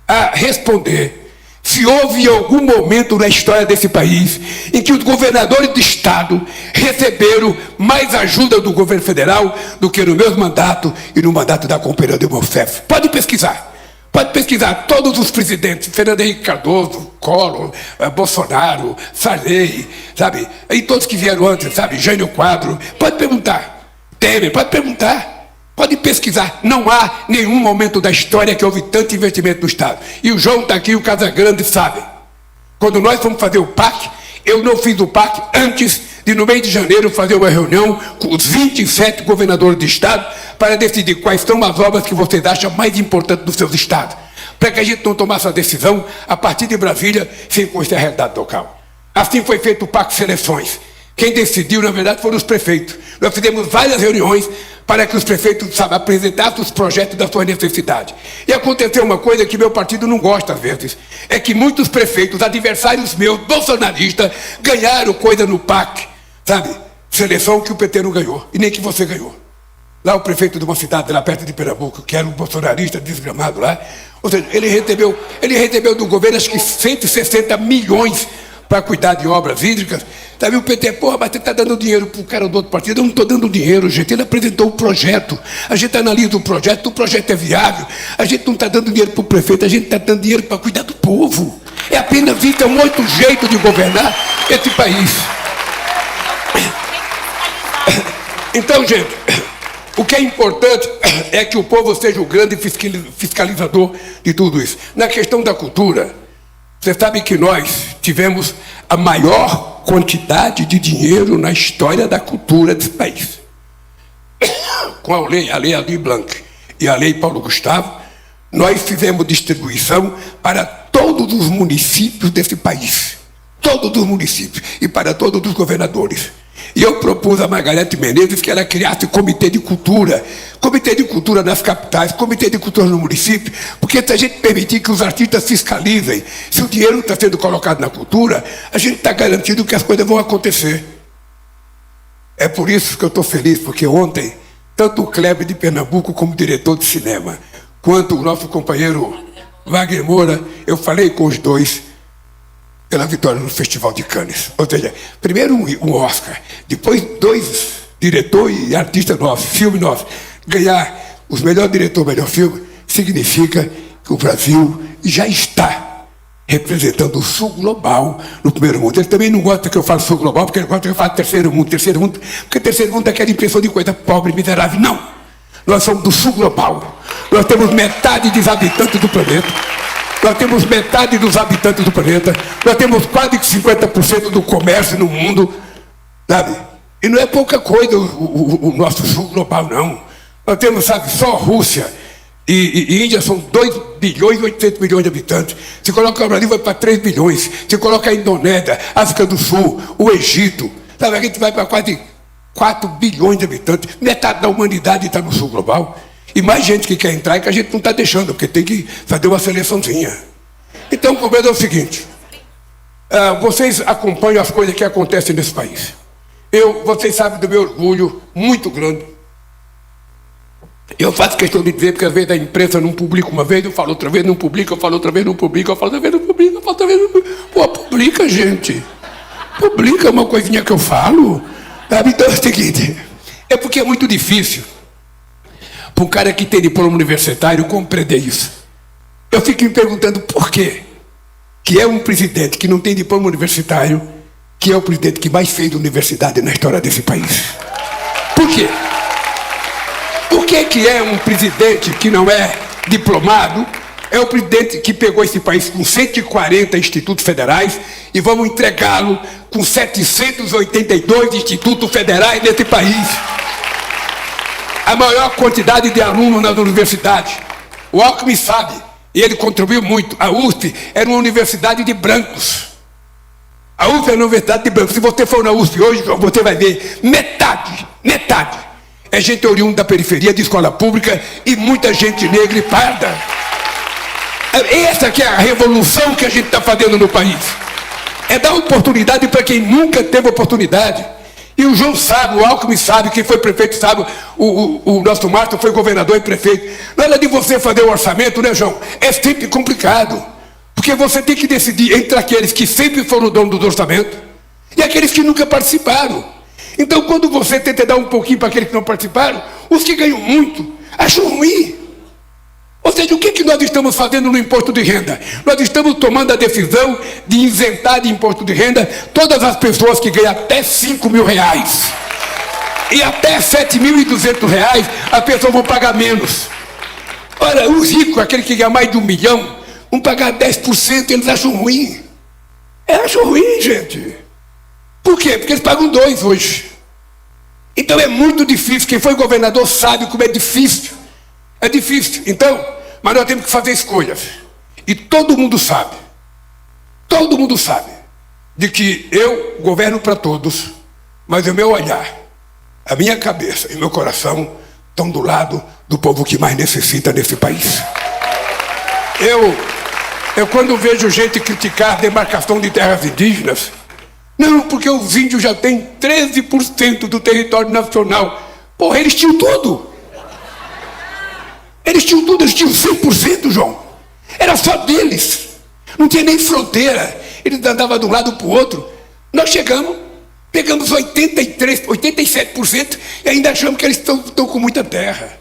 a responder se houve algum momento na história desse país em que os governadores de estado receberam mais ajuda do governo federal do que no meu mandato e no mandato da companheira de Rousseff. Pode pesquisar. Pode pesquisar todos os presidentes, Fernando Henrique Cardoso, Collor, Bolsonaro, Sarney, sabe? E todos que vieram antes, sabe? Jânio Quadro. Pode perguntar. Temer, pode perguntar. Pode pesquisar. Não há nenhum momento da história que houve tanto investimento no Estado. E o João está aqui, o Casagrande sabe. Quando nós fomos fazer o PAC, eu não fiz o PAC antes de, no mês de janeiro, fazer uma reunião com os 27 governadores de Estado para decidir quais são as obras que vocês acham mais importantes dos seus estados. Para que a gente não tomasse a decisão a partir de Brasília, sem conhecer a realidade local. Assim foi feito o PAC Seleções. Quem decidiu, na verdade, foram os prefeitos. Nós fizemos várias reuniões para que os prefeitos, sabe, apresentassem os projetos da sua necessidade. E aconteceu uma coisa que meu partido não gosta às vezes, é que muitos prefeitos, adversários meus, bolsonaristas, ganharam coisa no PAC, sabe, seleção que o PT não ganhou, e nem que você ganhou. Lá o prefeito de uma cidade lá perto de Pernambuco, que era um bolsonarista desgramado lá, ou seja, ele recebeu do governo acho que 160 milhões para cuidar de obras hídricas. Sabe, o PT, porra, mas você está dando dinheiro para o cara do outro partido. Eu não estou dando dinheiro, gente. Ele apresentou o projeto. A gente analisa o projeto é viável. A gente não está dando dinheiro para o prefeito, a gente está dando dinheiro para cuidar do povo. É apenas isso, é um outro jeito de governar esse país. Então, gente, o que é importante é que o povo seja o grande fiscalizador de tudo isso. Na questão da cultura, você sabe que nós tivemos a maior quantidade de dinheiro na história da cultura desse país. Com a lei Aldir Blanc e a lei Paulo Gustavo, nós fizemos distribuição para todos os municípios desse país. Todos os municípios e para todos os governadores. E eu propus a Margarete Menezes que ela criasse comitê de cultura nas capitais, comitê de cultura no município, porque se a gente permitir que os artistas fiscalizem, se o dinheiro está sendo colocado na cultura, a gente está garantido que as coisas vão acontecer. É por isso que eu estou feliz, porque ontem, tanto o Kleber de Pernambuco como diretor de cinema, quanto o nosso companheiro Wagner Moura, eu falei com os dois, pela vitória no Festival de Cannes. Ou seja, primeiro um Oscar, depois 2 diretores e artistas nossos, filme nosso. Ganhar os melhores diretores, melhor filme, significa que o Brasil já está representando o sul global no primeiro mundo. Ele também não gosta que eu fale sul global, porque ele gosta que eu fale terceiro mundo, porque terceiro mundo é aquela impressão de coisa pobre, miserável. Não! Nós somos do sul global. Nós temos metade dos habitantes do planeta. Nós temos metade dos habitantes do planeta, nós temos quase 50% do comércio no mundo, sabe? E não é pouca coisa o nosso sul global, não. Nós temos, sabe, só Rússia e Índia são 2 bilhões e 800 milhões de habitantes. Se coloca o Brasil, vai para 3 bilhões. Se coloca a Indonésia, África do Sul, o Egito, sabe? A gente vai para quase 4 bilhões de habitantes. Metade da humanidade está no sul global. E mais gente que quer entrar e que a gente não está deixando, porque tem que fazer uma seleçãozinha. Então, o problema é o seguinte. Vocês acompanham as coisas que acontecem nesse país. Vocês sabem do meu orgulho muito grande. Eu faço questão de dizer, porque às vezes a imprensa não publica uma vez, eu falo outra vez, não publica, eu falo outra vez, não publica, eu falo outra vez, não publica, eu falo outra vez, não publica. Pô, publica, gente. Publica uma coisinha que eu falo. Sabe? Então é o seguinte. É porque é muito difícil para um cara que tem diploma universitário compreender isso. Eu fico me perguntando por quê que é um presidente que não tem diploma universitário que é o presidente que mais fez universidade na história desse país. Por quê? Por que é um presidente que não é diplomado? É o presidente que pegou esse país com 140 institutos federais e vamos entregá-lo com 782 institutos federais desse país. A maior quantidade de alunos nas universidades. O Alckmin sabe, e ele contribuiu muito. A USP era uma universidade de brancos. A USP é uma universidade de brancos. Se você for na USP hoje, você vai ver metade é gente oriunda da periferia, de escola pública, e muita gente negra e parda. Essa que é a revolução que a gente está fazendo no país. É dar oportunidade para quem nunca teve oportunidade. E o João sabe, o Alckmin sabe, quem foi prefeito sabe, o nosso Márcio foi governador e prefeito. Na hora de você fazer o orçamento, né, João? É sempre complicado. Porque você tem que decidir entre aqueles que sempre foram dono do orçamento e aqueles que nunca participaram. Então, quando você tenta dar um pouquinho para aqueles que não participaram, os que ganham muito acham ruim. Ou seja, o que nós estamos fazendo no imposto de renda? Nós estamos tomando a decisão de isentar de imposto de renda todas as pessoas que ganham até 5 mil reais. E até 7.200 reais, as pessoas vão pagar menos. Olha, os ricos, aquele que ganha mais de 1 milhão, vão pagar 10%, eles acham ruim. Acham ruim, gente. Por quê? Porque eles pagam 2% hoje. Então é muito difícil. Quem foi governador sabe como é difícil. É difícil. Então, mas nós temos que fazer escolhas. E todo mundo sabe de que eu governo para todos, mas o meu olhar, a minha cabeça e meu coração estão do lado do povo que mais necessita nesse país. Eu quando vejo gente criticar a demarcação de terras indígenas, não, porque os índios já têm 13% do território nacional. Porra, eles tinham tudo. Eles tinham 100%, João. Era só deles. Não tinha nem fronteira. Eles andavam de um lado para o outro. Nós chegamos, pegamos 87% e ainda achamos que eles estão com muita terra.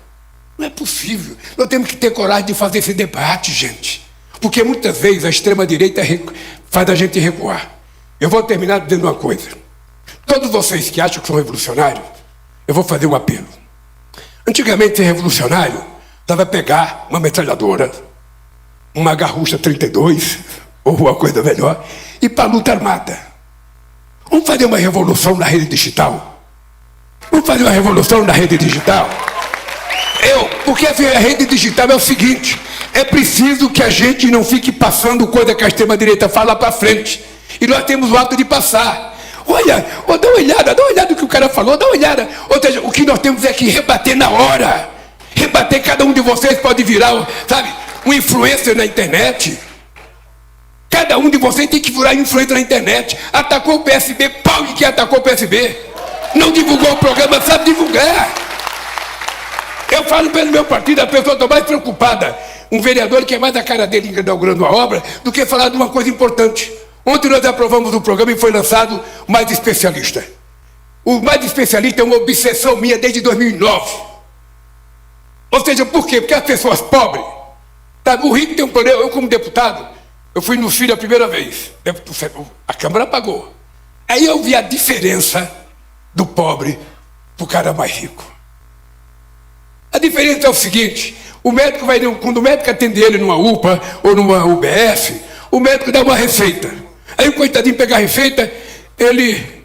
Não é possível. Nós temos que ter coragem de fazer esse debate, gente. Porque muitas vezes a extrema-direita faz a gente recuar. Eu vou terminar dizendo uma coisa. Todos vocês que acham que são revolucionários, eu vou fazer um apelo. Antigamente, ser revolucionário dava pegar uma metralhadora, uma garrucha 32, ou uma coisa melhor, e para a luta armada. Vamos fazer uma revolução na rede digital? Porque a rede digital é o seguinte, é preciso que a gente não fique passando coisa que a extrema-direita fala para frente. E nós temos o hábito de passar. Olha, dá uma olhada no que o cara falou, dá uma olhada. Ou seja, o que nós temos é que rebater na hora. Rebater, cada um de vocês pode virar, sabe, um influencer na internet. Cada um de vocês tem que virar influencer na internet. Atacou o PSB, pau em quem atacou o PSB. Não divulgou o programa, sabe divulgar. Eu falo pelo meu partido, a pessoa está mais preocupada. Um vereador que é mais a cara dele inaugurando uma obra do que falar de uma coisa importante. Ontem nós aprovamos um programa e foi lançado o Mais Especialista. O Mais Especialista é uma obsessão minha desde 2009. Ou seja, por quê? Porque as pessoas pobres, tá? O rico tem um problema. Eu, como deputado, eu fui no Filho a primeira vez. A Câmara pagou. Aí eu vi a diferença do pobre para o cara mais rico. A diferença é o seguinte: o médico quando o médico atende ele numa UPA ou numa UBS, o médico dá uma receita. Aí o coitadinho pega a receita, ele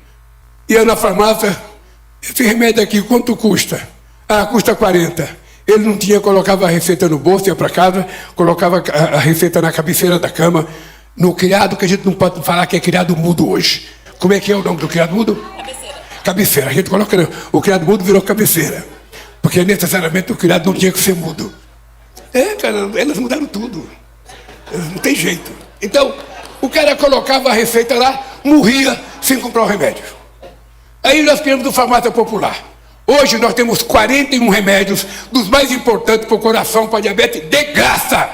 ia na farmácia, esse remédio aqui, quanto custa? Ah, custa 40. Ele não tinha, colocava a receita no bolso, ia para casa, colocava a receita na cabeceira da cama, no criado, que a gente não pode falar que é criado mudo hoje. Como é que é o nome do criado mudo? Cabeceira. A gente coloca, o criado mudo virou cabeceira. Porque necessariamente o criado não tinha que ser mudo. Cara, elas mudaram tudo. Não tem jeito. Então, o cara colocava a receita lá, morria sem comprar o remédio. Aí nós criamos o Farmácia Popular. Hoje nós temos 41 remédios, dos mais importantes para o coração, para a diabetes, de graça.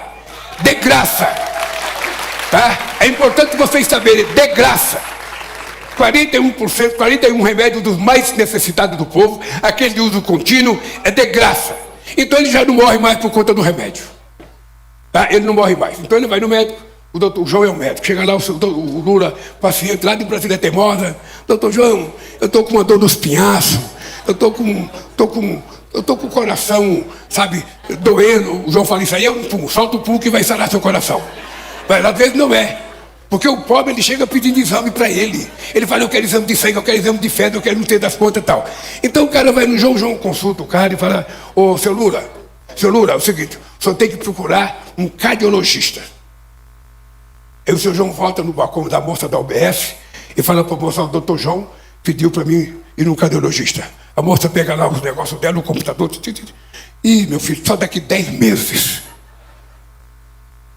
De graça. Tá? É importante vocês saberem, de graça. 41%, 41 remédios dos mais necessitados do povo, aquele de uso contínuo, é de graça. Então ele já não morre mais por conta do remédio. Tá? Ele não morre mais. Então ele vai no médico, o doutor João é o médico. Chega lá o Lula, paciente lá de Brasília Teimosa. Doutor João, eu estou com uma dor nos pinhaços, eu estou com o coração, sabe, doendo. O João fala, isso aí é um pulmão, solta o pulmão que vai sarar seu coração. Mas às vezes não é. Porque o pobre, ele chega pedindo exame para ele. Ele fala, eu quero exame de sangue, eu quero exame de fezes, eu quero não ter das contas e tal. Então o cara vai no João consulta o cara e fala, ô, seu Lula, é o seguinte, o senhor tem que procurar um cardiologista. Aí o seu João volta no balcão da moça da UBS e fala para a moça, o doutor João pediu para mim ir num cardiologista. A moça pega lá os negócios dela no computador. Ih, meu filho, só daqui 10 meses.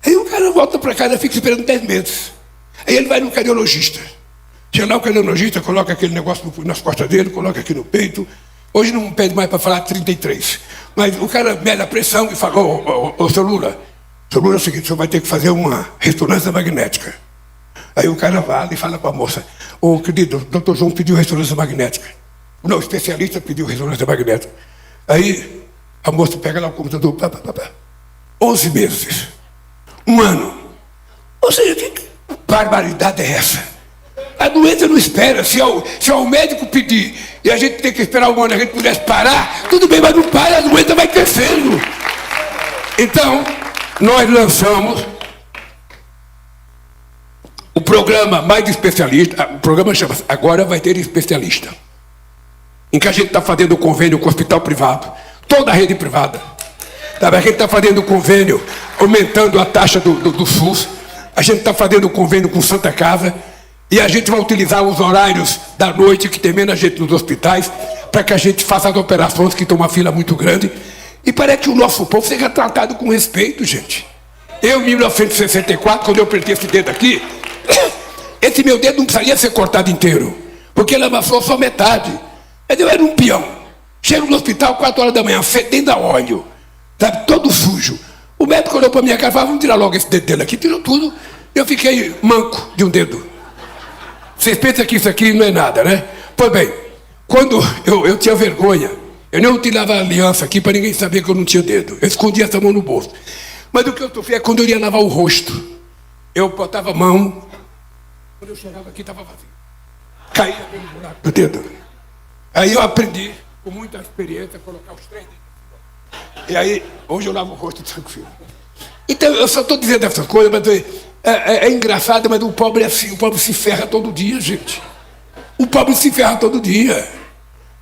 Aí o cara volta para casa e fica esperando 10 meses. Aí ele vai no cardiologista. Chega lá o cardiologista, coloca aquele negócio nas costas dele, coloca aqui no peito. Hoje não pede mais para falar 33. Mas o cara mede a pressão e fala, ô, seu Lula, é o seguinte, o senhor vai ter que fazer uma ressonância magnética. Aí o cara vai e fala para a moça, ô querido, o doutor João pediu ressonância magnética. Não, o especialista pediu ressonância magnética. Aí a moça pega lá o computador, 11 meses, 1 ano. Ou seja, que barbaridade é essa? A doença não espera. Se ao médico pedir e a gente tem que esperar 1 ano, a gente pudesse parar, tudo bem, mas não para, a doença vai crescendo. Então, nós lançamos o programa Mais Especialista. O programa chama-se Agora Vai Ter Especialista, em que a gente está fazendo convênio com o hospital privado, toda a rede privada. A gente está fazendo convênio, aumentando a taxa do SUS. A gente está fazendo convênio com Santa Casa. E a gente vai utilizar os horários da noite, que tem menos gente nos hospitais, para que a gente faça as operações, que tem uma fila muito grande. E para que o nosso povo seja tratado com respeito, gente. Eu, em 1964, quando eu perdi esse dedo aqui, esse meu dedo não precisaria ser cortado inteiro, porque ele amassou só metade. Eu era um peão. Chego no hospital 4 horas da manhã, fedendo a óleo, sabe, todo sujo. O médico olhou para minha cara e falou: vamos tirar logo esse dedo dele aqui. Tirou tudo. Eu fiquei manco de um dedo. Vocês pensam que isso aqui não é nada, né? Pois bem, quando eu tinha vergonha, eu não utilizava aliança aqui para ninguém saber que eu não tinha dedo. Eu escondia essa mão no bolso. Mas o que eu sofria é quando eu ia lavar o rosto. Eu botava a mão, quando eu chegava aqui estava vazio. Caía pelo buraco do dedo. Aí eu aprendi, com muita experiência, a colocar os 3 dedos. E aí, hoje eu lavo o rosto tranquilo. Então, eu só estou dizendo essas coisas, mas é engraçado, mas o pobre é assim, o pobre se ferra todo dia, gente. O pobre se ferra todo dia.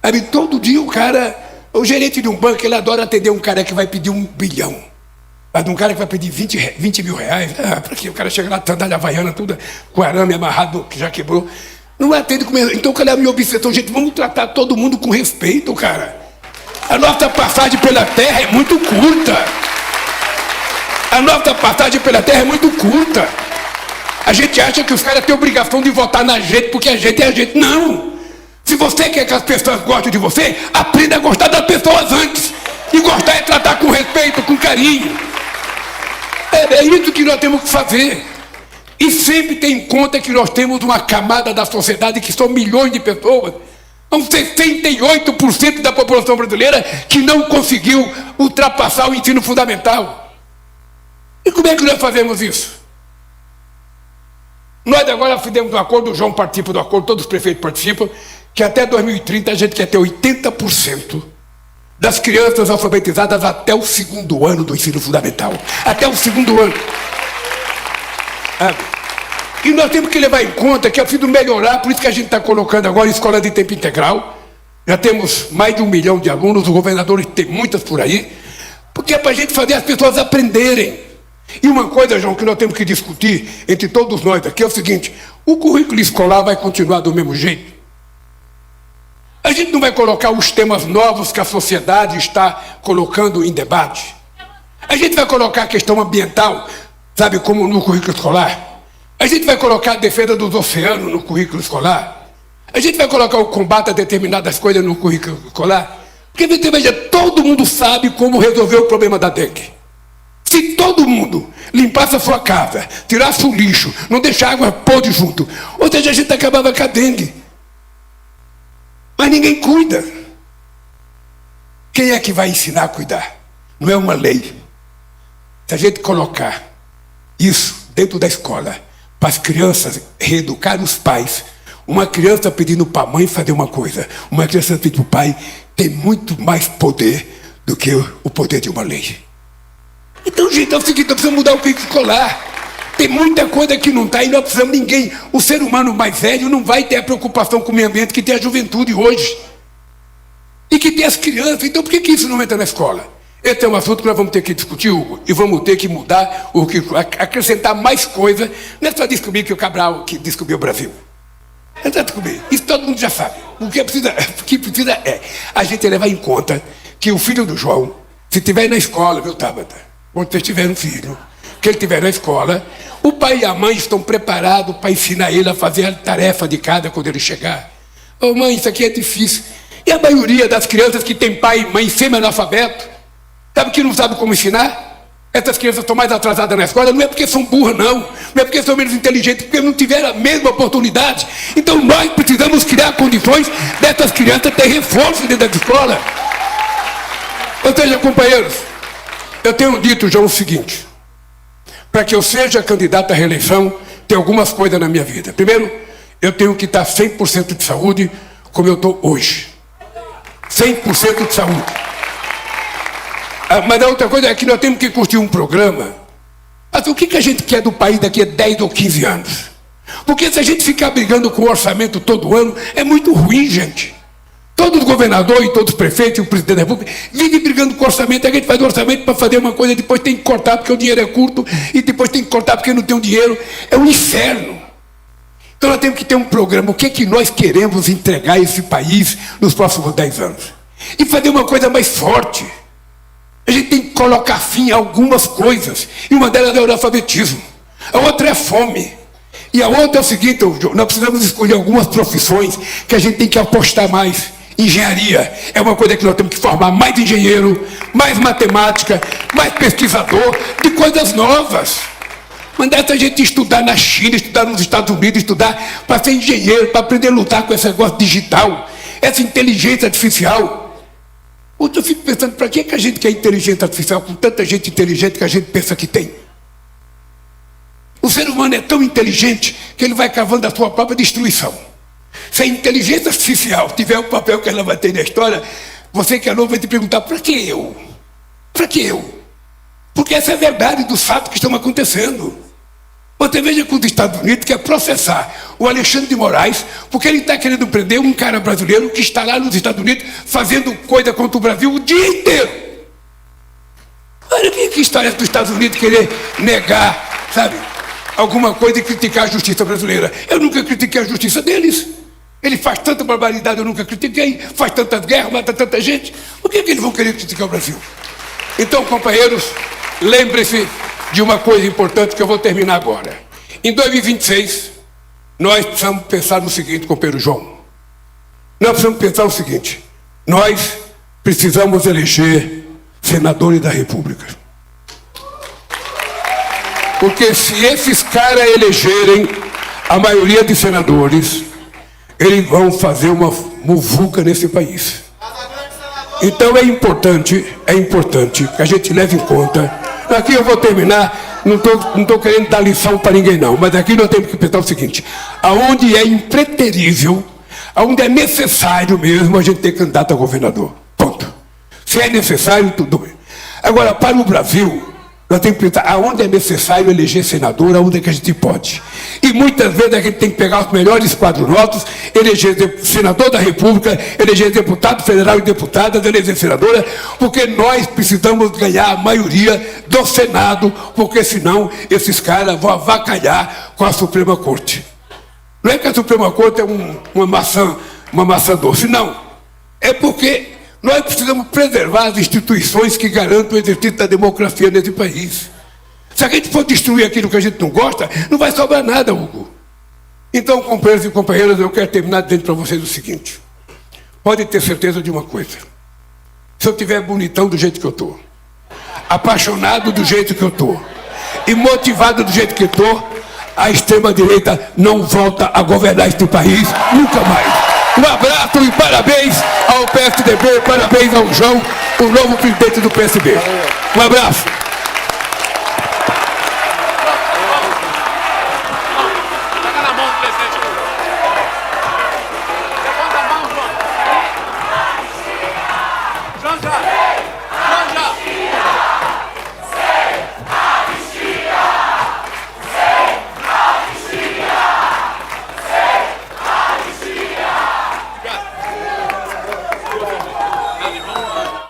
Aí, todo dia o gerente de um banco, ele adora atender um cara que vai pedir 1 bilhão. Mas um cara que vai pedir 20 mil reais, para que o cara chega lá, sandália havaiana, tudo com arame amarrado, que já quebrou. Não atende com... Então, qual é a minha obsessão? Gente, vamos tratar todo mundo com respeito, cara. A nossa passagem pela terra é muito curta. A nossa passagem pela terra é muito curta. A gente acha que os caras têm obrigação de votar na gente porque a gente é a gente. Não! Se você quer que as pessoas gostem de você, aprenda a gostar das pessoas antes. E gostar é tratar com respeito, com carinho. É isso que nós temos que fazer. E sempre ter em conta que nós temos uma camada da sociedade que são milhões de pessoas. São 68% da população brasileira que não conseguiu ultrapassar o ensino fundamental. E como é que nós fazemos isso? Nós agora fizemos um acordo, o João participa do acordo, todos os prefeitos participam, que até 2030 a gente quer ter 80% das crianças alfabetizadas até o 2º ano do ensino fundamental. Até o 2º ano. E nós temos que levar em conta que é preciso melhorar, por isso que a gente está colocando agora escola de tempo integral. Já temos mais de 1 milhão de alunos, os governadores têm muitas por aí, porque é para a gente fazer as pessoas aprenderem. E uma coisa, João, que nós temos que discutir entre todos nós aqui é o seguinte: o currículo escolar vai continuar do mesmo jeito? A gente não vai colocar os temas novos que a sociedade está colocando em debate? A gente vai colocar a questão ambiental, sabe, como no currículo escolar? A gente vai colocar a defesa dos oceanos no currículo escolar? A gente vai colocar o combate a determinadas coisas no currículo escolar? Porque, veja, todo mundo sabe como resolver o problema da dengue. Se todo mundo limpasse a sua casa, tirasse o lixo, não deixar água podre junto, ou seja, a gente acabava com a dengue. Mas ninguém cuida. Quem é que vai ensinar a cuidar? Não é uma lei. Se a gente colocar isso dentro da escola, para as crianças reeducar os pais, uma criança pedindo para a mãe fazer uma coisa, uma criança pedindo para o pai, tem muito mais poder do que o poder de uma lei. Então, gente, é o seguinte: nós precisamos mudar o currículo escolar. Tem muita coisa que não está e nós precisamos ninguém. O ser humano mais velho não vai ter a preocupação com o meio ambiente que tem a juventude hoje. E que tem as crianças. Então, por que isso não entra na escola? Esse é um assunto que nós vamos ter que discutir, Hugo, e vamos ter que mudar, acrescentar mais coisas. Não é só descobrir que o Cabral que descobriu o Brasil. É só descobrir. Isso todo mundo já sabe. O que precisa é a gente levar em conta que o filho do João, se estiver na escola, viu, Tabata? Quando você tiver um filho, que ele estiver na escola, o pai e a mãe estão preparados para ensinar ele a fazer a tarefa de casa quando ele chegar. Ô mãe, isso aqui é difícil. E a maioria das crianças que tem pai e mãe semi-analfabeto, sabe que não sabe como ensinar? Essas crianças estão mais atrasadas na escola, não é porque são burras, não é porque são menos inteligentes, porque não tiveram a mesma oportunidade. Então nós precisamos criar condições dessas crianças ter reforço dentro da escola. Ou seja, companheiros, Eu tenho dito, João, o seguinte: para que eu seja candidato à reeleição, tem algumas coisas na minha vida. Primeiro, eu tenho que estar 100% de saúde, como eu estou hoje. 100% de saúde. Mas a outra coisa é que nós temos que construir um programa. Mas o que a gente quer do país daqui a 10 ou 15 anos? Porque se a gente ficar brigando com o orçamento todo ano, é muito ruim, gente. Todos os governadores e todos os prefeitos e o presidente da República vivem brigando com o orçamento. A gente faz o orçamento para fazer uma coisa, depois tem que cortar porque o dinheiro é curto, e depois tem que cortar porque não tem o dinheiro. É um inferno. Então nós temos que ter um programa. O que é que nós queremos entregar a esse país nos próximos 10 anos? E fazer uma coisa mais forte. A gente tem que colocar fim a algumas coisas. E uma delas é o analfabetismo. A outra é a fome. E a outra é o seguinte: nós precisamos escolher algumas profissões que a gente tem que apostar mais. Engenharia é uma coisa que nós temos que formar mais engenheiro, mais matemática, mais pesquisador, de coisas novas. Mandar essa gente estudar na China, estudar nos Estados Unidos, estudar para ser engenheiro, para aprender a lutar com esse negócio digital, essa inteligência artificial. Eu fico pensando, para que a gente quer inteligência artificial com tanta gente inteligente que a gente pensa que tem? O ser humano é tão inteligente que ele vai cavando a sua própria destruição. Se a inteligência artificial tiver o papel que ela vai ter na história, você que é novo vai te perguntar: para que eu? Para que eu? Porque essa é a verdade dos fatos que estão acontecendo. Você veja que os Estados Unidos quer processar o Alexandre de Moraes porque ele está querendo prender um cara brasileiro que está lá nos Estados Unidos fazendo coisa contra o Brasil o dia inteiro. Olha que história dos Estados Unidos querer negar, sabe, alguma coisa e criticar a justiça brasileira. Eu nunca critiquei a justiça deles. Ele faz tanta barbaridade, eu nunca critiquei. Faz tantas guerras, mata tanta gente. Por que eles vão querer criticar o Brasil? Então, companheiros, lembre-se de uma coisa importante que eu vou terminar agora. Em 2026, nós precisamos pensar no seguinte, companheiro João. Nós precisamos pensar o seguinte: nós precisamos eleger senadores da República. Porque se esses caras elegerem a maioria de senadores, eles vão fazer uma muvuca nesse país. Então é importante que a gente leve em conta. Aqui eu vou terminar, não estou querendo dar lição para ninguém não, mas aqui nós temos que pensar o seguinte: aonde é impreterível, aonde é necessário mesmo, a gente ter candidato a governador. Ponto. Se é necessário, tudo bem. Agora, para o Brasil, nós temos que pensar aonde é necessário eleger senador, aonde é que a gente pode. E muitas vezes a gente tem que pegar os melhores quadros nossos, eleger senador da República, eleger deputado federal e deputadas, eleger senadora, porque nós precisamos ganhar a maioria do Senado, porque senão esses caras vão avacalhar com a Suprema Corte. Não é que a Suprema Corte é uma maçã doce, não. É porque nós precisamos preservar as instituições que garantam o exercício da democracia nesse país. Se a gente for destruir aquilo que a gente não gosta, não vai sobrar nada, Hugo. Então, companheiros e companheiras, eu quero terminar dizendo para vocês o seguinte: pode ter certeza de uma coisa. Se eu estiver bonitão do jeito que eu estou, apaixonado do jeito que eu estou e motivado do jeito que eu estou, a extrema-direita não volta a governar este país nunca mais. Um abraço e parabéns ao PSDB, parabéns ao João, o novo presidente do PSB. Um abraço.